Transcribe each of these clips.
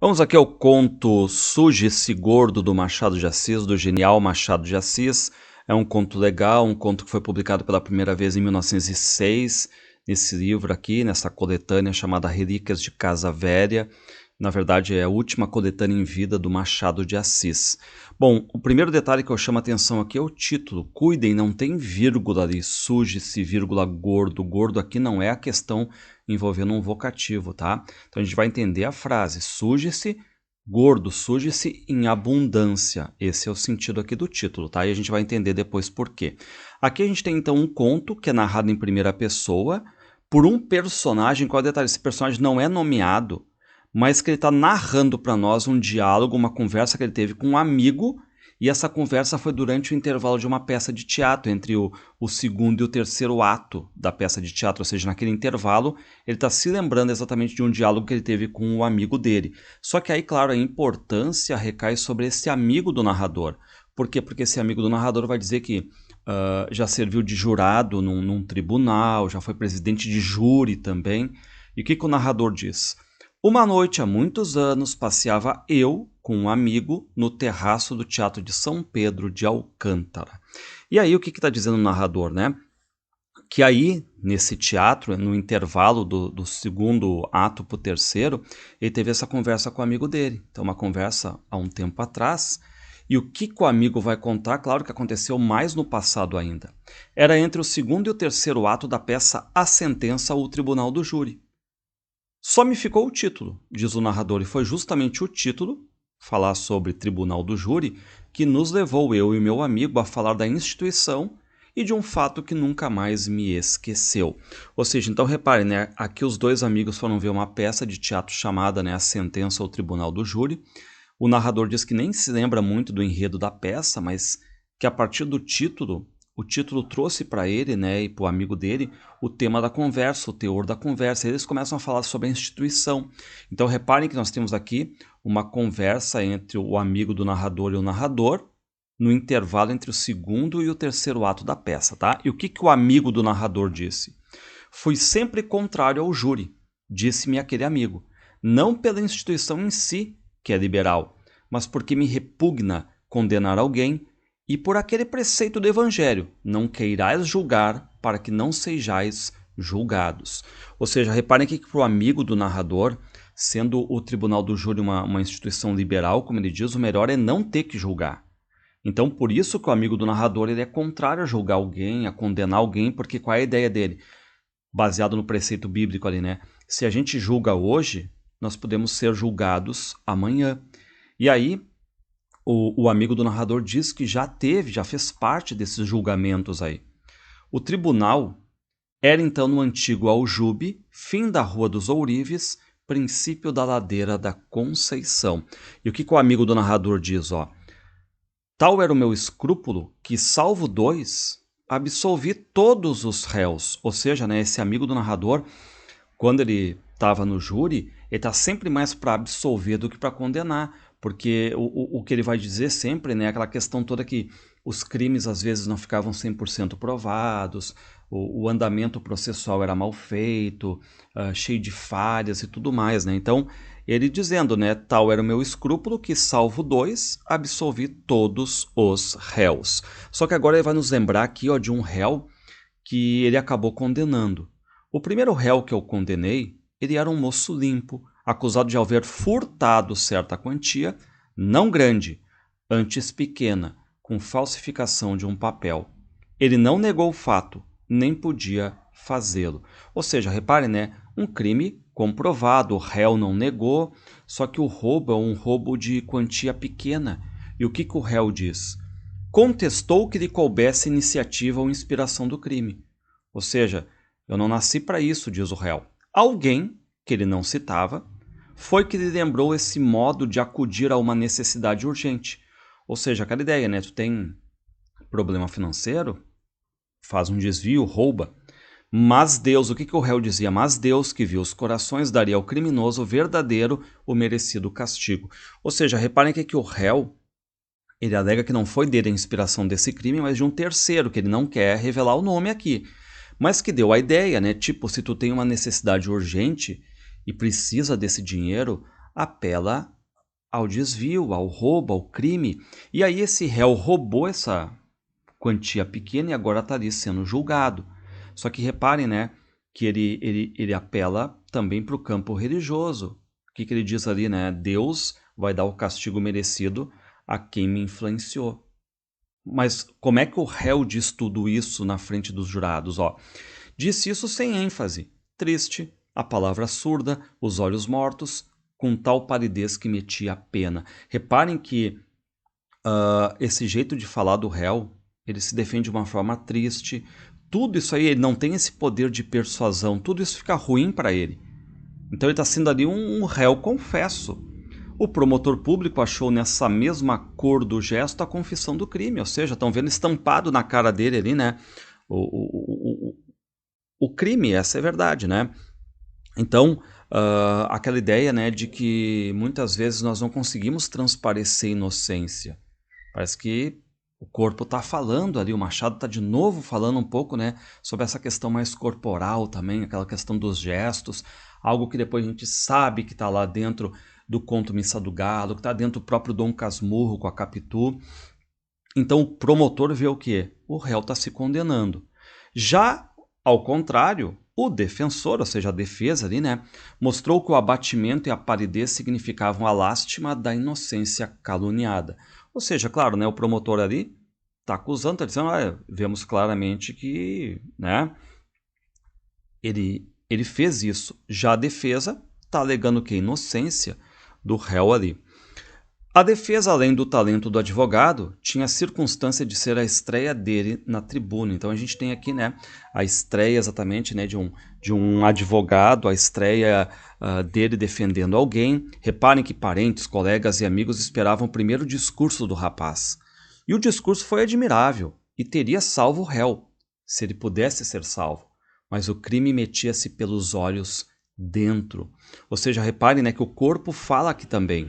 Vamos aqui ao conto Surge-se Gordo do Machado de Assis, do genial Machado de Assis. É um conto legal, um conto que foi publicado pela primeira vez em 1906, nesse livro aqui, nessa coletânea chamada Relíquias de Casa Velha. Na verdade, é a última coletânea em vida do Machado de Assis. Bom, o primeiro detalhe que eu chamo a atenção aqui é o título. Cuidem, não tem vírgula ali, surge-se, vírgula, gordo. Gordo aqui não é a questão envolvendo um vocativo, tá? Então a gente vai entender a frase, surge-se gordo, surge-se em abundância. Esse é o sentido aqui do título, tá? E a gente vai entender depois por quê. Aqui a gente tem então um conto que é narrado em primeira pessoa por um personagem. Qual é o detalhe? Esse personagem não é nomeado, mas que ele está narrando para nós um diálogo, uma conversa que ele teve com um amigo, e essa conversa foi durante o intervalo de uma peça de teatro, entre o segundo e o terceiro ato da peça de teatro, ou seja, naquele intervalo, ele está se lembrando exatamente de um diálogo que ele teve com o amigo dele. Só que aí, claro, a importância recai sobre esse amigo do narrador. Por quê? Porque esse amigo do narrador vai dizer que já serviu de jurado num tribunal, já foi presidente de júri também. E o que o narrador diz? Uma noite, há muitos anos, passeava eu com um amigo no terraço do Teatro de São Pedro de Alcântara. E aí o que está dizendo o narrador, né? Que aí, nesse teatro, no intervalo do segundo ato para o terceiro, ele teve essa conversa com o amigo dele. Então, uma conversa há um tempo atrás. E o que o amigo vai contar, claro que aconteceu mais no passado ainda. Era entre o segundo e o terceiro ato da peça A Sentença ou o Tribunal do Júri. Só me ficou o título, diz o narrador, e foi justamente o título, falar sobre Tribunal do Júri, que nos levou, eu e meu amigo, a falar da instituição e de um fato que nunca mais me esqueceu. Ou seja, então reparem, né, aqui os dois amigos foram ver uma peça de teatro chamada, né, A Sentença ou Tribunal do Júri. O narrador diz que nem se lembra muito do enredo da peça, mas que a partir do título, o título trouxe para ele, né, e para o amigo dele, o tema da conversa, o teor da conversa. Eles começam a falar sobre a instituição. Então reparem que nós temos aqui uma conversa entre o amigo do narrador e o narrador, no intervalo entre o segundo e o terceiro ato da peça, tá? E o que o amigo do narrador disse? Fui sempre contrário ao júri, disse-me aquele amigo. Não pela instituição em si, que é liberal, mas porque me repugna condenar alguém, e por aquele preceito do Evangelho, não queirais julgar para que não sejais julgados. Ou seja, reparem aqui que para o amigo do narrador, sendo o Tribunal do Júri uma instituição liberal, como ele diz, o melhor é não ter que julgar. Então, por isso que o amigo do narrador ele é contrário a julgar alguém, a condenar alguém, porque qual é a ideia dele? Baseado no preceito bíblico ali, né? Se a gente julga hoje, nós podemos ser julgados amanhã. E aí, o amigo do narrador diz que já fez parte desses julgamentos aí. O tribunal era então no antigo Aljube, fim da Rua dos Ourives, princípio da ladeira da Conceição. E o que o amigo do narrador diz, ó? Tal era o meu escrúpulo que, salvo dois, absolvi todos os réus. Ou seja, né, esse amigo do narrador, quando ele estava no júri, ele está sempre mais para absolver do que para condenar, porque o que ele vai dizer sempre, né, é aquela questão toda que os crimes às vezes não ficavam 100% provados, o andamento processual era mal feito, cheio de falhas e tudo mais, né? Então, ele dizendo, né, tal era o meu escrúpulo que, salvo dois, absolvi todos os réus. Só que agora ele vai nos lembrar aqui, ó, de um réu que ele acabou condenando. O primeiro réu que eu condenei, ele era um moço limpo, acusado de haver furtado certa quantia, não grande, antes pequena, com falsificação de um papel. Ele não negou o fato, nem podia fazê-lo. Ou seja, reparem, né? Um crime comprovado, o réu não negou, só que o roubo é um roubo de quantia pequena. E o que o réu diz? Contestou que lhe coubesse iniciativa ou inspiração do crime. Ou seja, eu não nasci para isso, diz o réu. Alguém, que ele não citava, foi que lhe lembrou esse modo de acudir a uma necessidade urgente. Ou seja, aquela ideia, né? Tu tem problema financeiro, faz um desvio, rouba. Mas Deus, o que o réu dizia? Mas Deus, que viu os corações, daria ao criminoso verdadeiro o merecido castigo. Ou seja, reparem que o réu, ele alega que não foi dele a inspiração desse crime, mas de um terceiro, que ele não quer revelar o nome aqui. Mas que deu a ideia, né? Tipo, se tu tem uma necessidade urgente e precisa desse dinheiro, apela ao desvio, ao roubo, ao crime. E aí esse réu roubou essa quantia pequena e agora está ali sendo julgado. Só que reparem, né, que ele apela também para o campo religioso. O que ele diz ali, né? Deus vai dar o castigo merecido a quem me influenciou. Mas como é que o réu diz tudo isso na frente dos jurados? Ó, disse isso sem ênfase, triste, a palavra surda, os olhos mortos, com tal palidez que metia a pena. Reparem que esse jeito de falar do réu, ele se defende de uma forma triste. Tudo isso aí, ele não tem esse poder de persuasão, tudo isso fica ruim para ele. Então ele está sendo ali um réu confesso. O promotor público achou nessa mesma cor do gesto a confissão do crime, ou seja, estão vendo estampado na cara dele ali, né? O crime, essa é a verdade, né? Então, aquela ideia, né, de que muitas vezes nós não conseguimos transparecer inocência. Parece que o corpo está falando ali, o Machado está de novo falando um pouco, né, sobre essa questão mais corporal também, aquela questão dos gestos, algo que depois a gente sabe que está lá dentro do conto Missa do Galo, que está dentro do próprio Dom Casmurro com a Capitu. Então o promotor vê o quê? O réu está se condenando. Já, ao contrário, o defensor, ou seja, a defesa ali, né, mostrou que o abatimento e a palidez significavam a lástima da inocência caluniada. Ou seja, claro, né, o promotor ali está acusando, está dizendo, vemos claramente que, né, ele fez isso. Já a defesa está alegando que a inocência do réu ali. A defesa, além do talento do advogado, tinha a circunstância de ser a estreia dele na tribuna. Então a gente tem aqui, né, a estreia exatamente, né, de um advogado, a estreia dele defendendo alguém. Reparem que parentes, colegas e amigos esperavam o primeiro discurso do rapaz. E o discurso foi admirável e teria salvo o réu, se ele pudesse ser salvo. Mas o crime metia-se pelos olhos dentro. Ou seja, reparem, né, que o corpo fala aqui também.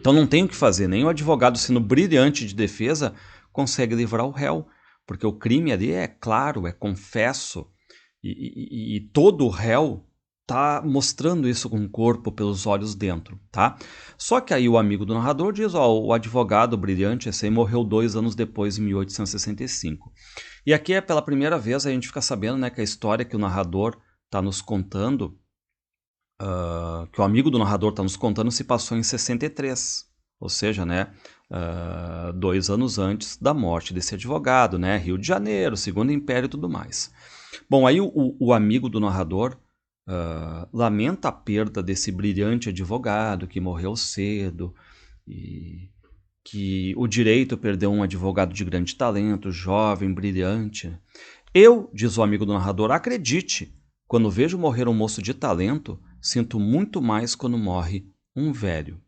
Então não tem o que fazer, nem o advogado sendo brilhante de defesa consegue livrar o réu, porque o crime ali é claro, é confesso, e todo o réu está mostrando isso com o corpo pelos olhos dentro, tá? Só que aí o amigo do narrador diz, o advogado brilhante esse aí morreu 2 anos depois, em 1865. E aqui é pela primeira vez a gente fica sabendo, né, que a história que o narrador está nos contando, que o amigo do narrador está nos contando, se passou em 63, ou seja, né, 2 anos antes da morte desse advogado, né, Rio de Janeiro, Segundo Império e tudo mais. Bom, aí o amigo do narrador lamenta a perda desse brilhante advogado que morreu cedo e que o direito perdeu um advogado de grande talento, jovem, brilhante. Eu, diz o amigo do narrador, acredite, quando vejo morrer um moço de talento, sinto muito mais quando morre um velho.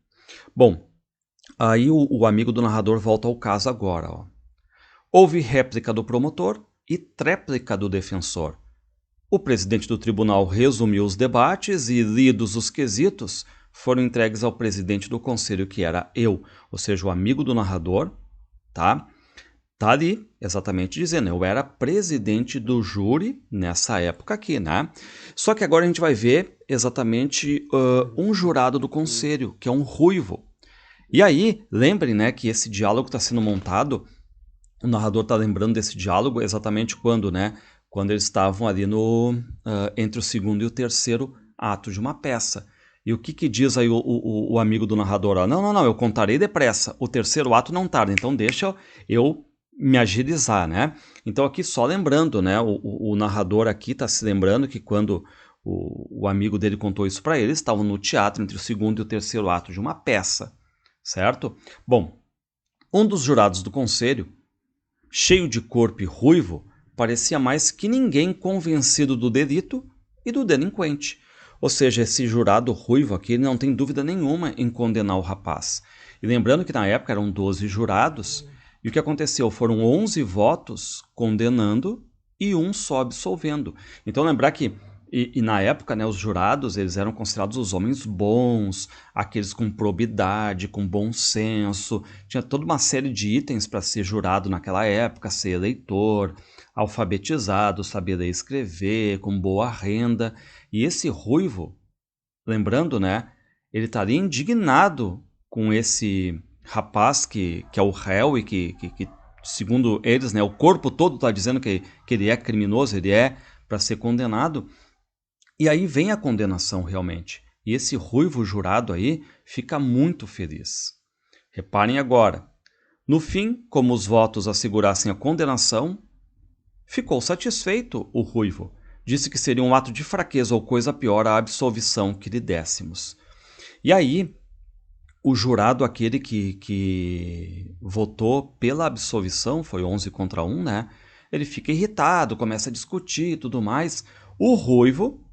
Bom, aí o amigo do narrador volta ao caso agora. Ó. Houve réplica do promotor e tréplica do defensor. O presidente do tribunal resumiu os debates e, lidos os quesitos, foram entregues ao presidente do conselho, que era eu, ou seja, o amigo do narrador, tá? Tá ali, exatamente dizendo, eu era presidente do júri nessa época aqui, né? Só que agora a gente vai ver exatamente um jurado do conselho, que é um ruivo. E aí, lembrem, né, que esse diálogo está sendo montado, o narrador está lembrando desse diálogo exatamente quando, né? Quando eles estavam ali entre o segundo e o terceiro ato de uma peça. E o que diz aí o amigo do narrador? Ó, não, eu contarei depressa, o terceiro ato não tarda, então deixa eu me agilizar, né? Então aqui só lembrando, né? O narrador aqui está se lembrando que quando o amigo dele contou isso para ele, eles estavam no teatro entre o segundo e o terceiro ato de uma peça, certo? Bom, um dos jurados do conselho, cheio de corpo e ruivo, parecia mais que ninguém convencido do delito e do delinquente. Ou seja, esse jurado ruivo aqui não tem dúvida nenhuma em condenar o rapaz. E lembrando que na época eram 12 jurados, e o que aconteceu? Foram 11 votos condenando e um só absolvendo. Então lembrar que na época, né, os jurados eles eram considerados os homens bons, aqueles com probidade, com bom senso. Tinha toda uma série de itens para ser jurado naquela época, ser eleitor, alfabetizado, saber ler e escrever, com boa renda. E esse ruivo, lembrando, né, ele estaria indignado com esse rapaz que é o réu e que segundo eles, né, o corpo todo está dizendo que ele é criminoso, ele é para ser condenado. E aí vem a condenação realmente. E esse ruivo jurado aí fica muito feliz. Reparem agora. No fim, como os votos assegurassem a condenação, ficou satisfeito o ruivo. Disse que seria um ato de fraqueza ou coisa pior a absolvição que lhe dessemos. E aí, o jurado, aquele que votou pela absolvição, foi 11 contra 1, né? Ele fica irritado, começa a discutir e tudo mais. O ruivo,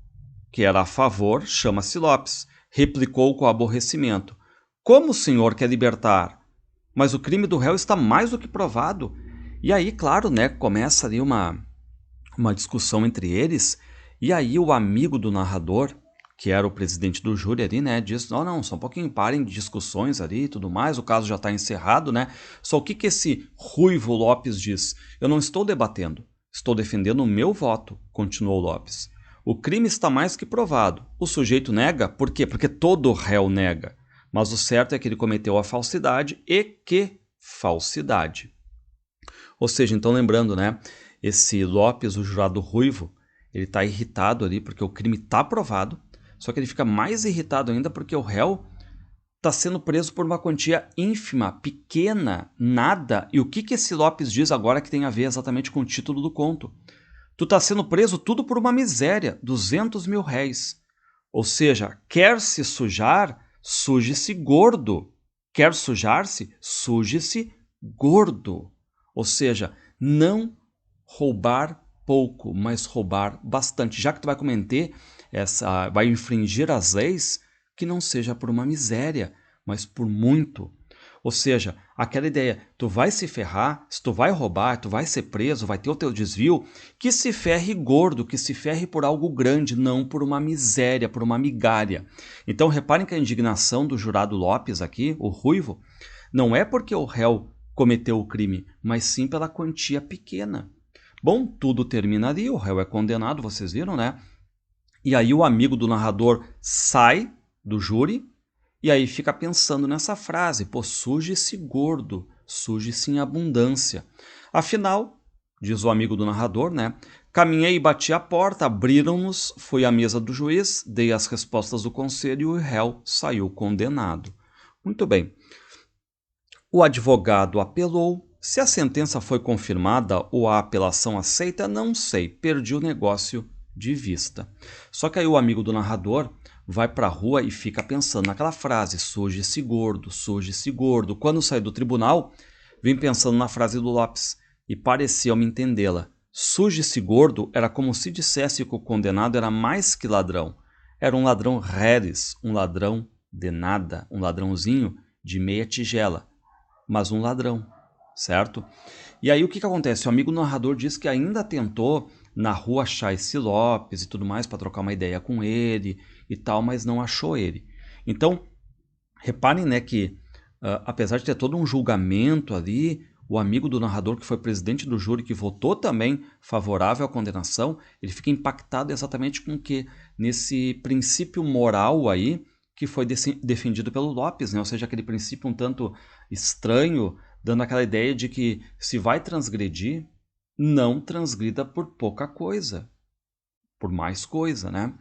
que era a favor, chama-se Lopes, replicou com aborrecimento: como o senhor quer libertar? Mas o crime do réu está mais do que provado. E aí, claro, né, começa ali uma discussão entre eles, e aí o amigo do narrador, que era o presidente do júri ali, né, diz: não, só um pouquinho, parem de discussões ali e tudo mais, o caso já está encerrado, né? Só o que esse Ruivo Lopes diz? Eu não estou debatendo, estou defendendo o meu voto, continuou Lopes. O crime está mais que provado. O sujeito nega, por quê? Porque todo réu nega. Mas o certo é que ele cometeu a falsidade e que falsidade. Ou seja, então lembrando, né, esse Lopes, o jurado ruivo, ele está irritado ali porque o crime está provado, só que ele fica mais irritado ainda porque o réu está sendo preso por uma quantia ínfima, pequena, nada. E o que esse Lopes diz agora que tem a ver exatamente com o título do conto? Tu está sendo preso tudo por uma miséria, 200 mil réis. Ou seja, quer se sujar, suje-se gordo. Quer sujar-se, suje-se gordo. Ou seja, não roubar pouco, mas roubar bastante. Já que tu vai cometer vai infringir as leis, que não seja por uma miséria, mas por muito. Ou seja, aquela ideia, tu vai se ferrar, se tu vai roubar, tu vai ser preso, vai ter o teu desvio, que se ferre gordo, que se ferre por algo grande, não por uma miséria, por uma migalha. Então reparem que a indignação do jurado Lopes aqui, o ruivo, não é porque o réu cometeu o crime, mas sim pela quantia pequena. Bom, tudo termina ali, o réu é condenado, vocês viram, né? E aí o amigo do narrador sai do júri, e aí fica pensando nessa frase, pô, suje-se gordo, suje-se em abundância. Afinal, diz o amigo do narrador, né? Caminhei e bati a porta, abriram-nos, fui à mesa do juiz, dei as respostas do conselho e o réu saiu condenado. Muito bem. O advogado apelou. Se a sentença foi confirmada ou a apelação aceita, não sei, perdi o negócio de vista. Só que aí o amigo do narrador vai para a rua e fica pensando naquela frase, suje-se gordo, suje-se gordo. Quando sai do tribunal, vem pensando na frase do Lopes e pareceu-me entendê-la. Suje-se gordo era como se dissesse que o condenado era mais que ladrão. Era um ladrão reles, um ladrão de nada, um ladrãozinho de meia tigela, mas um ladrão, certo? E aí o que acontece? O amigo narrador diz que ainda tentou na rua achar esse Lopes e tudo mais para trocar uma ideia com ele e tal, mas não achou ele. Então, reparem, né, que apesar de ter todo um julgamento ali, o amigo do narrador, que foi presidente do júri, que votou também favorável à condenação, ele fica impactado exatamente com o que? Nesse princípio moral aí, que foi defendido pelo Lopes, né? Ou seja, aquele princípio um tanto estranho, dando aquela ideia de que se vai transgredir, não transgrida por pouca coisa, por mais coisa, né?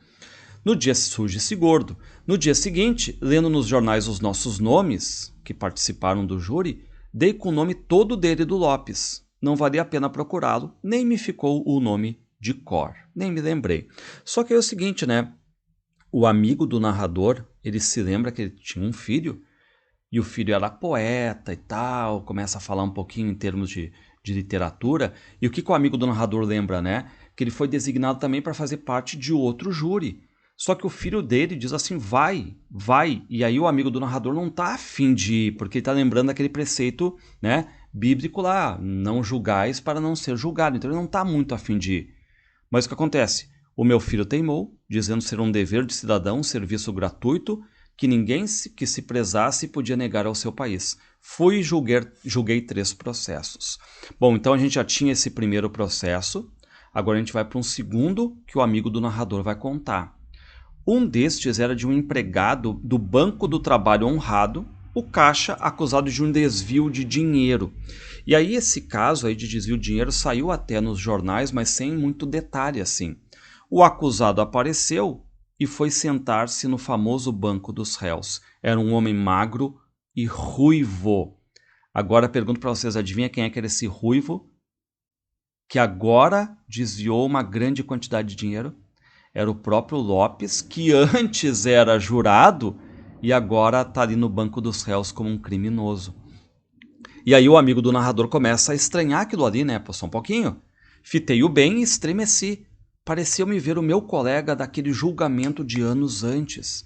No dia surge-se gordo. No dia seguinte, lendo nos jornais os nossos nomes, que participaram do júri, dei com o nome todo dele do Lopes. Não valia a pena procurá-lo, nem me ficou o nome de cor, nem me lembrei. Só que é o seguinte, né? O amigo do narrador, ele se lembra que ele tinha um filho, e o filho era poeta e tal, começa a falar um pouquinho em termos de literatura, e o que o amigo do narrador lembra, né? Que ele foi designado também para fazer parte de outro júri. Só que o filho dele diz assim, vai, e aí o amigo do narrador não está afim de ir, porque ele está lembrando aquele preceito, né, bíblico lá, não julgais para não ser julgado, então ele não está muito afim de ir. Mas o que acontece? O meu filho teimou, dizendo ser um dever de cidadão, um serviço gratuito, que ninguém que se prezasse podia negar ao seu país. Fui e julguei 3 processos. Bom, então a gente já tinha esse primeiro processo, agora a gente vai para um segundo que o amigo do narrador vai contar. Um destes era de um empregado do Banco do Trabalho Honrado, o caixa acusado de um desvio de dinheiro. E aí esse caso aí de desvio de dinheiro saiu até nos jornais, mas sem muito detalhe assim. O acusado apareceu e foi sentar-se no famoso banco dos réus. Era um homem magro e ruivo. Agora pergunto para vocês, adivinha quem é que era esse ruivo que agora desviou uma grande quantidade de dinheiro? Era o próprio Lopes, que antes era jurado e agora está ali no banco dos réus como um criminoso. E aí o amigo do narrador começa a estranhar aquilo ali, né? Pô, só um pouquinho. Fitei-o bem e estremeci. Pareceu-me ver o meu colega daquele julgamento de anos antes.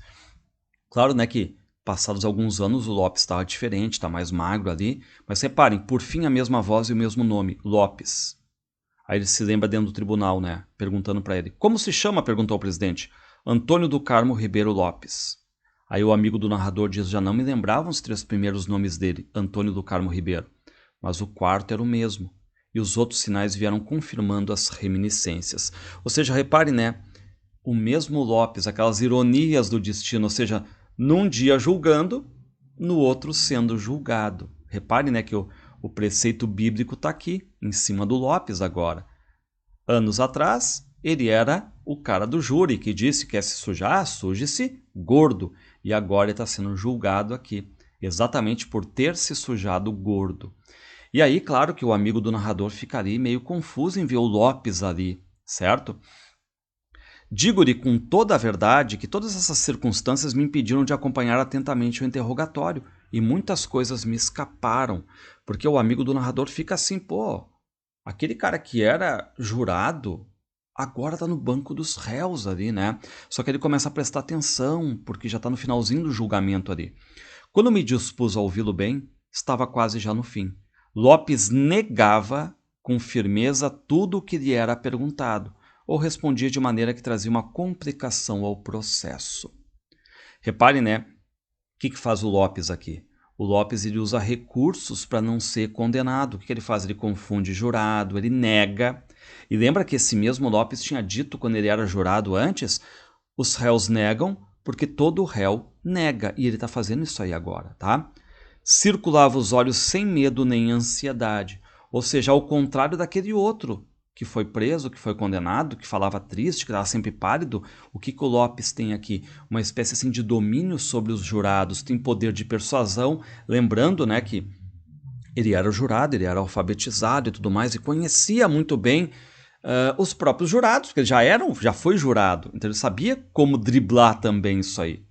Claro, né, que passados alguns anos o Lopes estava diferente, está mais magro ali. Mas reparem, por fim a mesma voz e o mesmo nome, Lopes. Aí ele se lembra dentro do tribunal, né? Perguntando para ele. Como se chama? Perguntou o presidente. Antônio do Carmo Ribeiro Lopes. Aí o amigo do narrador diz, já não me lembravam os 3 primeiros nomes dele, Antônio do Carmo Ribeiro. Mas o quarto era o mesmo. E os outros sinais vieram confirmando as reminiscências. Ou seja, repare, né? O mesmo Lopes, aquelas ironias do destino. Ou seja, num dia julgando, no outro sendo julgado. Repare, né, que o preceito bíblico está aqui, em cima do Lopes agora. Anos atrás, ele era o cara do júri que disse que quer se sujar, suje-se gordo. E agora ele está sendo julgado aqui, exatamente por ter se sujado gordo. E aí, claro que o amigo do narrador fica ali meio confuso em ver o Lopes ali, certo? Digo-lhe com toda a verdade que todas essas circunstâncias me impediram de acompanhar atentamente o interrogatório e muitas coisas me escaparam, porque o amigo do narrador fica assim, pô, aquele cara que era jurado agora está no banco dos réus ali, né? Só que ele começa a prestar atenção, porque já está no finalzinho do julgamento ali. Quando me dispus a ouvi-lo bem, estava quase já no fim. Lopes negava com firmeza tudo o que lhe era perguntado, ou respondia de maneira que trazia uma complicação ao processo. Repare, né? O que faz o Lopes aqui? O Lopes ele usa recursos para não ser condenado. O que ele faz? Ele confunde jurado, ele nega. E lembra que esse mesmo Lopes tinha dito quando ele era jurado antes? Os réus negam porque todo réu nega. E ele está fazendo isso aí agora, tá? Circulava os olhos sem medo nem ansiedade. Ou seja, ao contrário daquele outro que foi preso, que foi condenado, que falava triste, que estava sempre pálido, o que o Lopes tem aqui? Uma espécie assim, de domínio sobre os jurados, tem poder de persuasão, lembrando, né, que ele era jurado, ele era alfabetizado e tudo mais, e conhecia muito bem os próprios jurados, porque ele já foi jurado, então ele sabia como driblar também isso aí.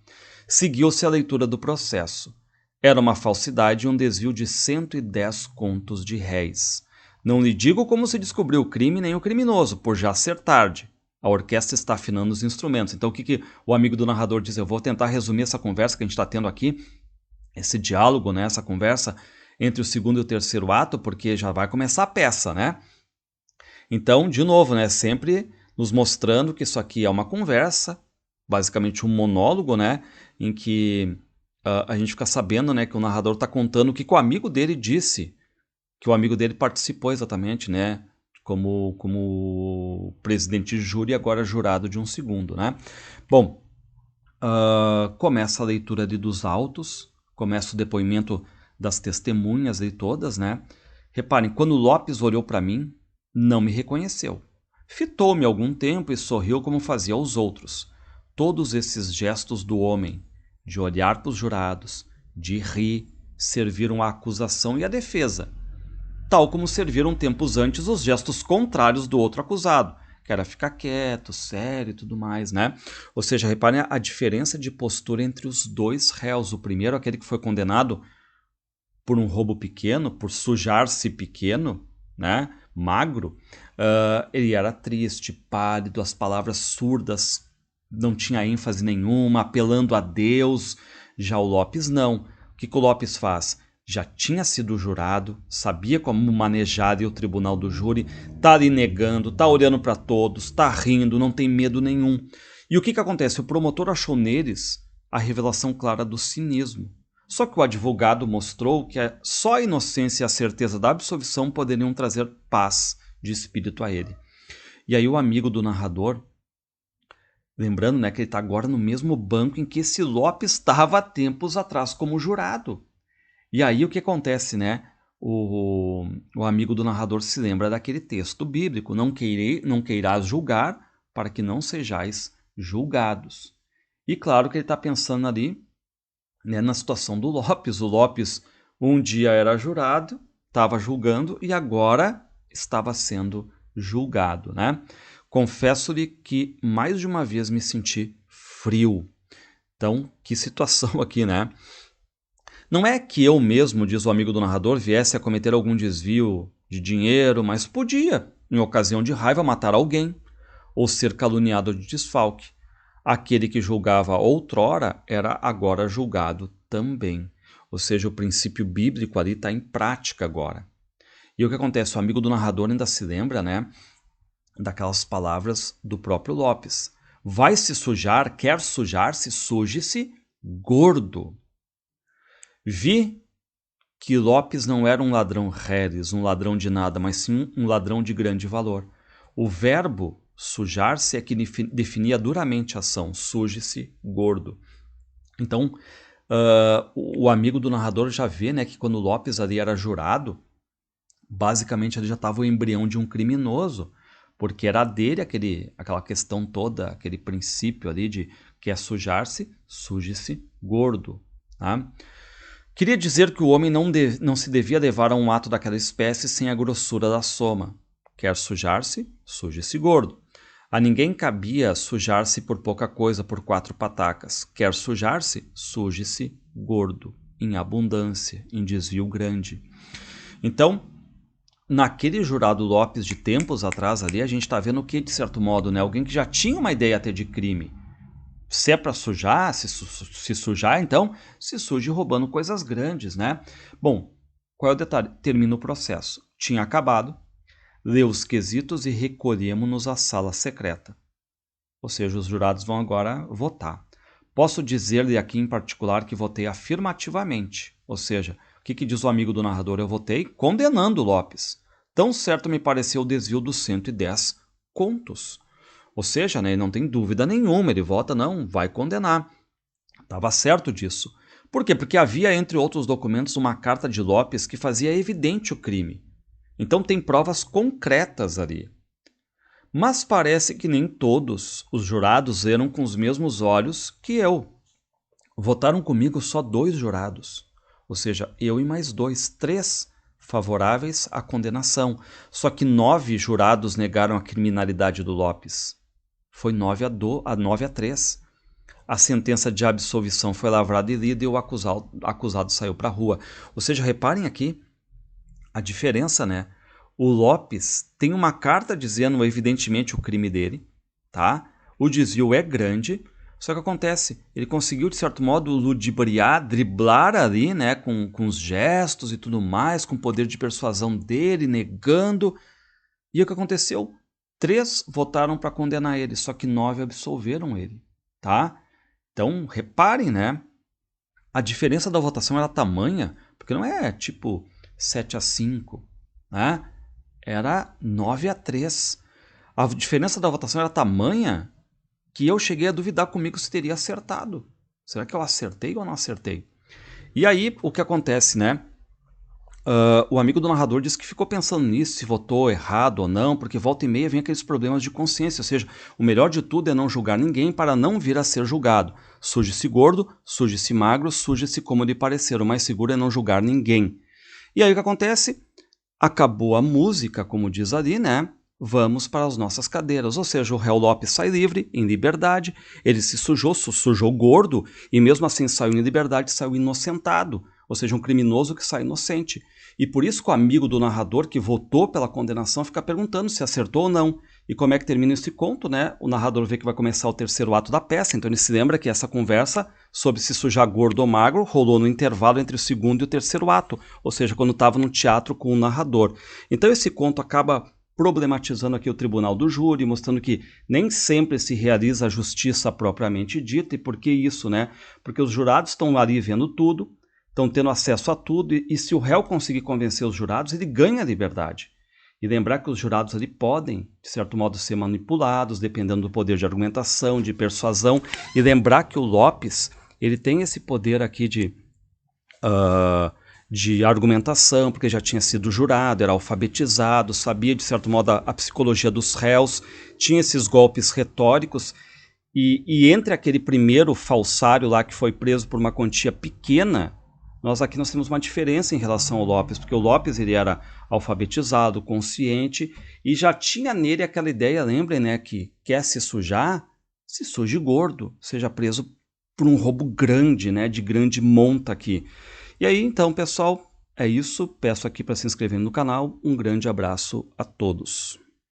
Seguiu-se a leitura do processo. Era uma falsidade e um desvio de 110 contos de réis. Não lhe digo como se descobriu o crime nem o criminoso, por já ser tarde. A orquestra está afinando os instrumentos. Então o que o amigo do narrador diz? Eu vou tentar resumir essa conversa que a gente está tendo aqui, esse diálogo, né, essa conversa entre o segundo e o terceiro ato, porque já vai começar a peça, né? Então, de novo, né, sempre nos mostrando que isso aqui é uma conversa, basicamente um monólogo, né, em que a gente fica sabendo, né, que o narrador está contando o que o amigo dele disse, que o amigo dele participou exatamente, né, como presidente de júri e agora jurado de um segundo, né. Bom, começa a leitura ali dos autos, começa o depoimento das testemunhas ali todas, né. Reparem, quando Lopes olhou para mim, não me reconheceu. Fitou-me algum tempo e sorriu como fazia aos outros. Todos esses gestos do homem, de olhar para os jurados, de rir, serviram à acusação e à defesa, tal como serviram tempos antes os gestos contrários do outro acusado, que era ficar quieto, sério e tudo mais, né? Ou seja, reparem a diferença de postura entre os dois réus. O primeiro, aquele que foi condenado por um roubo pequeno, por sujar-se pequeno, né? Magro, ele era triste, pálido, as palavras surdas, não tinha ênfase nenhuma, apelando a Deus. Já o Lopes não. O que o Lopes faz? Já tinha sido jurado, sabia como manejar o tribunal do júri, tá ali negando, tá olhando para todos, tá rindo, não tem medo nenhum. E o que acontece? O promotor achou neles a revelação clara do cinismo. Só que o advogado mostrou que só a inocência e a certeza da absolvição poderiam trazer paz de espírito a ele. E aí o amigo do narrador Lembrando, né, que ele está agora no mesmo banco em que esse Lopes estava há tempos atrás como jurado. E aí o que acontece, né? O amigo do narrador se lembra daquele texto bíblico: não queirás julgar, para que não sejais julgados. E claro que ele está pensando ali, né, na situação do Lopes. O Lopes um dia era jurado, estava julgando e agora estava sendo julgado, né? Confesso-lhe que mais de uma vez me senti frio. Então, que situação aqui, né? Não é que eu mesmo, diz o amigo do narrador, viesse a cometer algum desvio de dinheiro, mas podia, em ocasião de raiva, matar alguém ou ser caluniado de desfalque. Aquele que julgava outrora era agora julgado também. Ou seja, o princípio bíblico ali está em prática agora. E o que acontece? O amigo do narrador ainda se lembra, né, daquelas palavras do próprio Lopes. Vai se sujar, quer sujar-se, suje-se gordo. Vi que Lopes não era um ladrão reles, um ladrão de nada, mas sim um ladrão de grande valor. O verbo sujar-se é que definia duramente a ação, suje-se gordo. Então, o amigo do narrador já vê, né, que quando Lopes ali era jurado, basicamente ele já estava o embrião de um criminoso, porque era dele aquela questão toda, aquele princípio ali de que é sujar-se, suje-se gordo. Tá? Queria dizer que o homem não se devia levar a um ato daquela espécie sem a grossura da soma. Quer sujar-se, suje-se gordo. A ninguém cabia sujar-se por pouca coisa, por 4 patacas. Quer sujar-se, suje-se gordo, em abundância, em desvio grande. Então, naquele jurado Lopes de tempos atrás ali, a gente está vendo o que, de certo modo, né? Alguém que já tinha uma ideia até de crime. Se é para sujar, se sujar, então se suje roubando coisas grandes, né? Bom, qual é o detalhe? Termina o processo. Tinha acabado, leu os quesitos e recolhemos-nos à sala secreta. Ou seja, os jurados vão agora votar. Posso dizer-lhe aqui em particular que votei afirmativamente. Ou seja, o que diz o amigo do narrador? Eu votei condenando Lopes. Tão certo me pareceu o desvio dos 110 contos. Ou seja, né, ele não tem dúvida nenhuma, ele vota não, vai condenar. Estava certo disso. Por quê? Porque havia, entre outros documentos, uma carta de Lopes que fazia evidente o crime. Então tem provas concretas ali. Mas parece que nem todos os jurados eram com os mesmos olhos que eu. Votaram comigo só 2 jurados. Ou seja, eu e mais 2, 3 favoráveis à condenação. Só que 9 jurados negaram a criminalidade do Lopes. Foi 9-3. A sentença de absolvição foi lavrada e lida e o acusado saiu para a rua. Ou seja, reparem aqui a diferença, né? O Lopes tem uma carta dizendo evidentemente o crime dele, tá? O desvio é grande, só que acontece, ele conseguiu de certo modo ludibriar, driblar ali, né? Com os gestos e tudo mais, com o poder de persuasão dele, negando. E o que aconteceu? 3 votaram para condenar ele, só que 9 absolveram ele, tá? Então, reparem, né? A diferença da votação era tamanha, porque não é tipo 7-5, né? Era 9-3. A diferença da votação era tamanha que eu cheguei a duvidar comigo se teria acertado. Será que eu acertei ou não acertei? E aí, o que acontece, né? O amigo do narrador disse que ficou pensando nisso, se votou errado ou não, porque volta e meia vem aqueles problemas de consciência, ou seja, o melhor de tudo é não julgar ninguém para não vir a ser julgado. Suje-se gordo, suje-se magro, suje-se como lhe parecer, o mais seguro é não julgar ninguém. E aí o que acontece? Acabou a música, como diz ali, né? Vamos para as nossas cadeiras, ou seja, o réu Lopes sai livre, em liberdade, ele se sujou gordo, e mesmo assim saiu em liberdade, saiu inocentado, ou seja, um criminoso que sai inocente. E por isso que o amigo do narrador que votou pela condenação fica perguntando se acertou ou não. E como é que termina esse conto, né? O narrador vê que vai começar o 3º ato da peça, então ele se lembra que essa conversa sobre se sujar gordo ou magro rolou no intervalo entre o 2º e o 3º ato, ou seja, quando estava no teatro com o narrador. Então esse conto acaba problematizando aqui o tribunal do júri, mostrando que nem sempre se realiza a justiça propriamente dita. E por que isso, né? Porque os jurados estão ali vendo tudo, estão tendo acesso a tudo, e se o réu conseguir convencer os jurados, ele ganha a liberdade. E lembrar que os jurados ali podem, de certo modo, ser manipulados, dependendo do poder de argumentação, de persuasão. E lembrar que o Lopes, ele tem esse poder aqui de argumentação, porque já tinha sido jurado, era alfabetizado, sabia, de certo modo, a psicologia dos réus, tinha esses golpes retóricos. E entre aquele primeiro falsário lá que foi preso por uma quantia pequena, nós temos uma diferença em relação ao Lopes, porque o Lopes ele era alfabetizado, consciente, e já tinha nele aquela ideia, lembrem, né, que quer se sujar, se suje gordo, seja preso por um roubo grande, né, de grande monta aqui. E aí, então, pessoal, é isso. Peço aqui para se inscrever no canal. Um grande abraço a todos.